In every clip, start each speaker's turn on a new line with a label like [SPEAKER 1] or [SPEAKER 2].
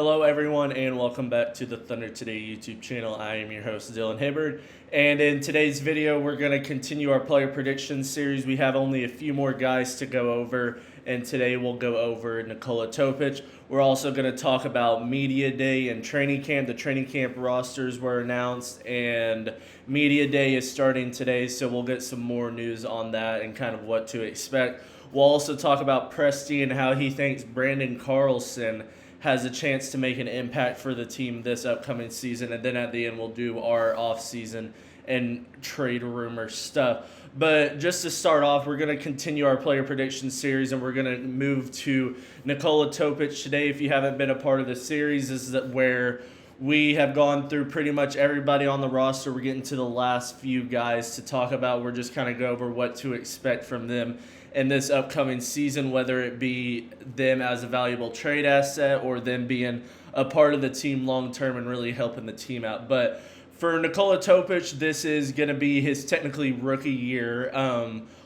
[SPEAKER 1] Hello, everyone, and welcome back to the Thunder Today YouTube channel. I am your host, Dylan Hibbard, and in today's video, we're going to continue our player prediction series. We have only a few more guys to go over, and today we'll go over Nikola Topic. We're also going to talk about Media Day and Training Camp. The Training Camp rosters were announced, and Media Day is starting today, so we'll get some more news on that and kind of what to expect. We'll also talk about Presti and how he thinks Brandon Carlson has a chance to make an impact for the team this upcoming season. And then at the end, we'll do our off-season and trade rumor stuff. But just to start off, we're going to continue our player prediction series, and we're going to move to Nikola Topic today. If you haven't been a part of the series, this is where we have gone through pretty much everybody on the roster. We're getting to the last few guys to talk about. We're just kind of go over what to expect from them in this upcoming season, whether it be them as a valuable trade asset or them being a part of the team long-term and really helping the team out. But for Nikola Topic, this is going to be his technically rookie year.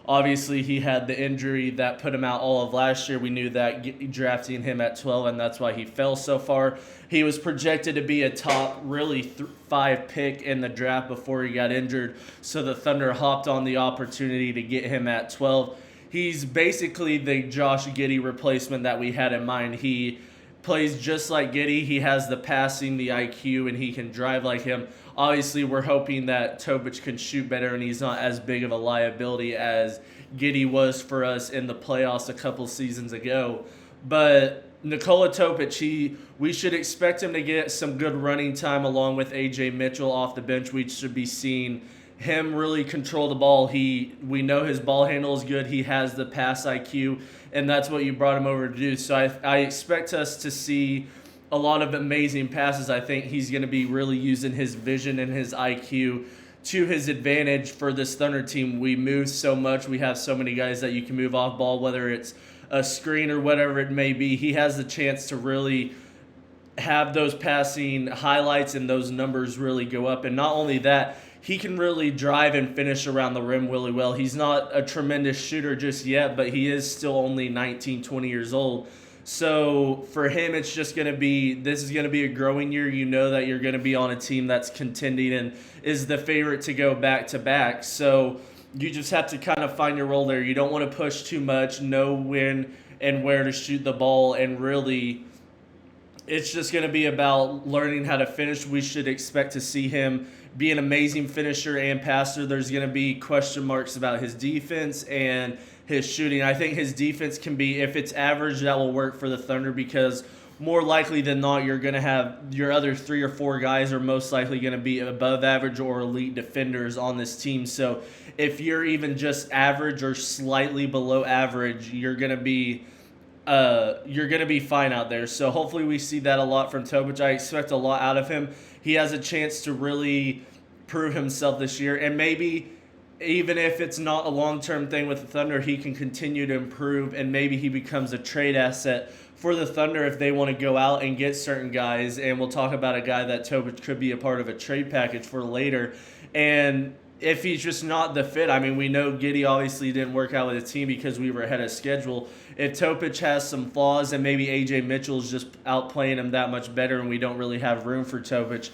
[SPEAKER 1] Obviously, he had the injury that put him out all of last year. We knew that drafting him at 12, and that's why he fell so far. He was projected to be a top, really 5 pick in the draft before he got injured, so the Thunder hopped on the opportunity to get him at 12. He's basically the Josh Giddey replacement that we had in mind. He plays just like Giddey. He has the passing, the IQ, and he can drive like him. Obviously, we're hoping that Topic can shoot better and he's not as big of a liability as Giddey was for us in the playoffs a couple seasons ago. But Nikola Topic, we should expect him to get some good running time along with A.J. Mitchell off the bench. We should be seeing him really control the ball. We know his ball handle is good. He has the pass IQ, and that's what you brought him over to do. So I expect us to see a lot of amazing passes. I think he's going to be really using his vision and his IQ to his advantage for this Thunder team. We move so much. We have so many guys that you can move off ball, whether it's a screen or whatever it may be. He has the chance to really have those passing highlights and those numbers really go up. And not only that, he can really drive and finish around the rim really well. He's not a tremendous shooter just yet, but he is still only 19, 20 years old. So for him, it's just going to be, this is going to be a growing year. You know that you're going to be on a team that's contending and is the favorite to go back-to-back. So you just have to kind of find your role there. You don't want to push too much, know when and where to shoot the ball, and really it's just going to be about learning how to finish. We should expect to see him be an amazing finisher and passer. There's going to be question marks about his defense and his shooting. I think his defense can be, if it's average, that will work for the Thunder, because more likely than not, you're going to have your other 3 or 4 guys are most likely going to be above average or elite defenders on this team. So if you're even just average or slightly below average, you're going to be fine out there. So hopefully we see that a lot from Topic. I expect a lot out of him. He has a chance to really prove himself this year, and maybe even if it's not a long-term thing with the Thunder, he can continue to improve, and maybe he becomes a trade asset for the Thunder if they want to go out and get certain guys. And we'll talk about a guy that Topic could be a part of a trade package for later. And if he's just not the fit, I mean, we know Giddey obviously didn't work out with the team because we were ahead of schedule. If Topic has some flaws and maybe A.J. Mitchell's just outplaying him that much better and we don't really have room for Topic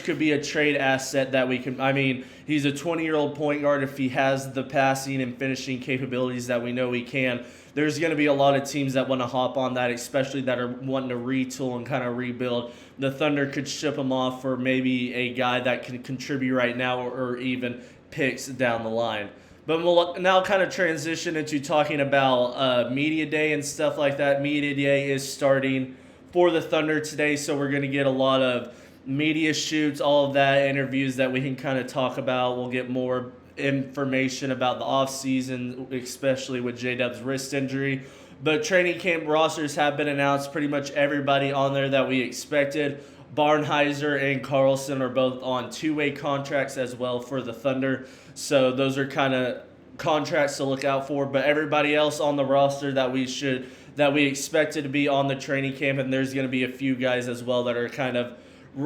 [SPEAKER 1] could be a trade asset that we can, I mean, he's a 20-year-old point guard. If he has the passing and finishing capabilities that we know he can, there's going to be a lot of teams that want to hop on that, especially that are wanting to retool and kind of rebuild. The Thunder could ship him off for maybe a guy that can contribute right now or even picks down the line. But we'll now kind of transition into talking about Media Day and stuff like that. Media Day is starting for the Thunder today, so we're going to get a lot of media shoots, all of that, interviews that we can kind of talk about. We'll get more information about the offseason, especially with J-Dub's wrist injury. But training camp rosters have been announced. Pretty much everybody on there that we expected. Barnhizer and Carlson are both on 2-way contracts as well for the Thunder. So those are kind of contracts to look out for. But everybody else on the roster that we expected to be on the training camp, and there's going to be a few guys as well that are kind of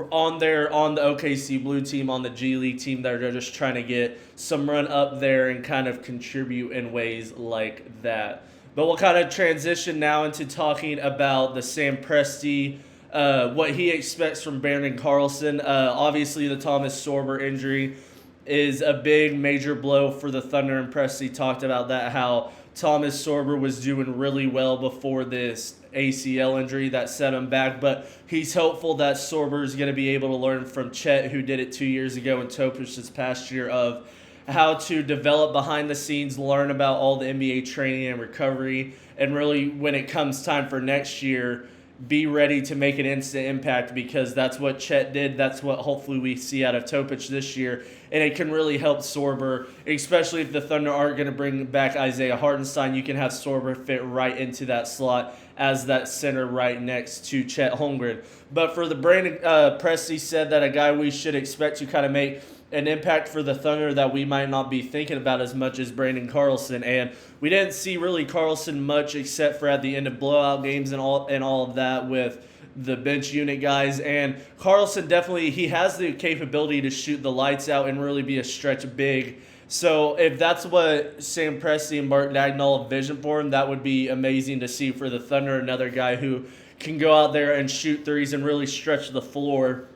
[SPEAKER 1] on the OKC Blue team, on the G League team, that are just trying to get some run up there and kind of contribute in ways like that. But we'll kind of transition now into talking about the Sam Presti what he expects from Brandon Carlson. Obviously, the Thomas Sorber injury is a big major blow for the Thunder, and Presti talked about that, how Thomas Sorber was doing really well before this ACL injury that set him back, but he's hopeful that Sorber is going to be able to learn from Chet, who did it 2 years ago, and Topic this past year, of how to develop behind the scenes, learn about all the NBA training and recovery, and really when it comes time for next year, be ready to make an instant impact, because that's what Chet did. That's what hopefully we see out of Topic this year. And it can really help Sorber, especially if the Thunder aren't going to bring back Isaiah Hartenstein. You can have Sorber fit right into that slot as that center right next to Chet Holmgren. But for the Brandon, Presti said that a guy we should expect to kind of make an impact for the Thunder that we might not be thinking about as much as Brandon Carlson. And we didn't see really Carlson much except for at the end of blowout games and all of that with the bench unit guys. And Carlson definitely, he has the capability to shoot the lights out and really be a stretch big. So if that's what Sam Presti and Mark Dagnall envision for him, that would be amazing to see for the Thunder. Another guy who can go out there and shoot threes and really stretch the floor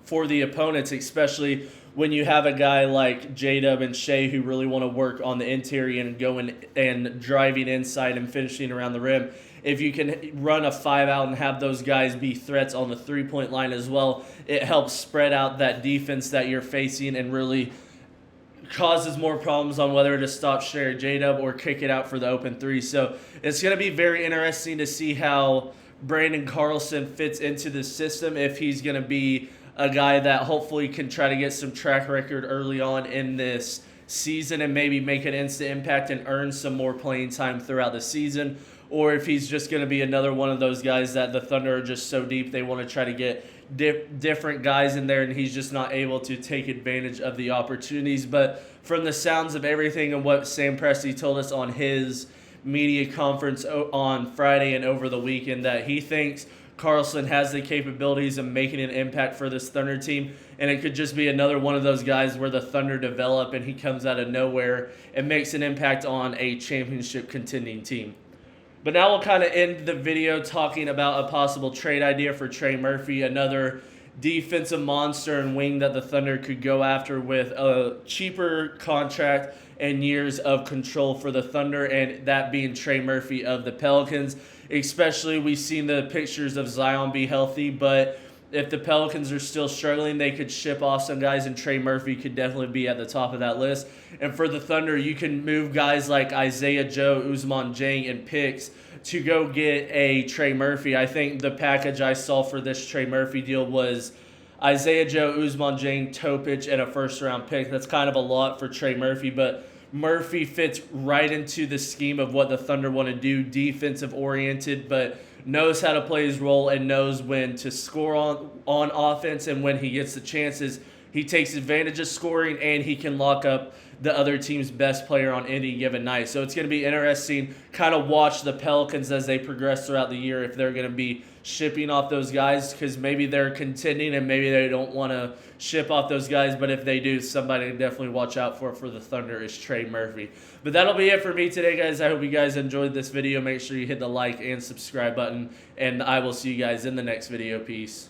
[SPEAKER 1] for the opponents, especially when you have a guy like J-Dub and Shea who really want to work on the interior and going and driving inside and finishing around the rim. If you can run a 5-out and have those guys be threats on the three-point line as well, it helps spread out that defense that you're facing and really causes more problems on whether to stop Shea or J-Dub or kick it out for the open three. So it's going to be very interesting to see how Brandon Carlson fits into the system, if he's going to be a guy that hopefully can try to get some track record early on in this season and maybe make an instant impact and earn some more playing time throughout the season, or if he's just going to be another one of those guys that the Thunder are just so deep they want to try to get different guys in there and he's just not able to take advantage of the opportunities. But from the sounds of everything and what Sam Presti told us on his media conference on Friday and over the weekend, that he thinks Carlson has the capabilities of making an impact for this Thunder team, and it could just be another one of those guys where the Thunder develop and he comes out of nowhere and makes an impact on a championship contending team. But now we'll kind of end the video talking about a possible trade idea for Trey Murphy, another defensive monster and wing that the Thunder could go after with a cheaper contract and years of control for the Thunder, and that being Trey Murphy of the Pelicans. Especially, we've seen the pictures of Zion be healthy, but if the Pelicans are still struggling, they could ship off some guys, and Trey Murphy could definitely be at the top of that list. And for the Thunder, you can move guys like Isaiah Joe, Ousmane Dieng, and picks to go get a Trey Murphy. I think the package I saw for this Trey Murphy deal was Isaiah Joe, Ousmane Dieng, Topic, and a first-round pick. That's kind of a lot for Trey Murphy, but Murphy fits right into the scheme of what the Thunder want to do, defensive-oriented, but knows how to play his role and knows when to score on offense, and when he gets the chances, he takes advantage of scoring, and he can lock up the other team's best player on any given night. So it's going to be interesting, kind of watch the Pelicans as they progress throughout the year, if they're going to be shipping off those guys, because maybe they're contending and maybe they don't want to ship off those guys, but if they do, somebody to definitely watch out for the Thunder is Trey Murphy. But that'll be it for me today, guys. I hope you guys enjoyed this video. Make sure you hit the like and subscribe button, and I will see you guys in the next video. Peace.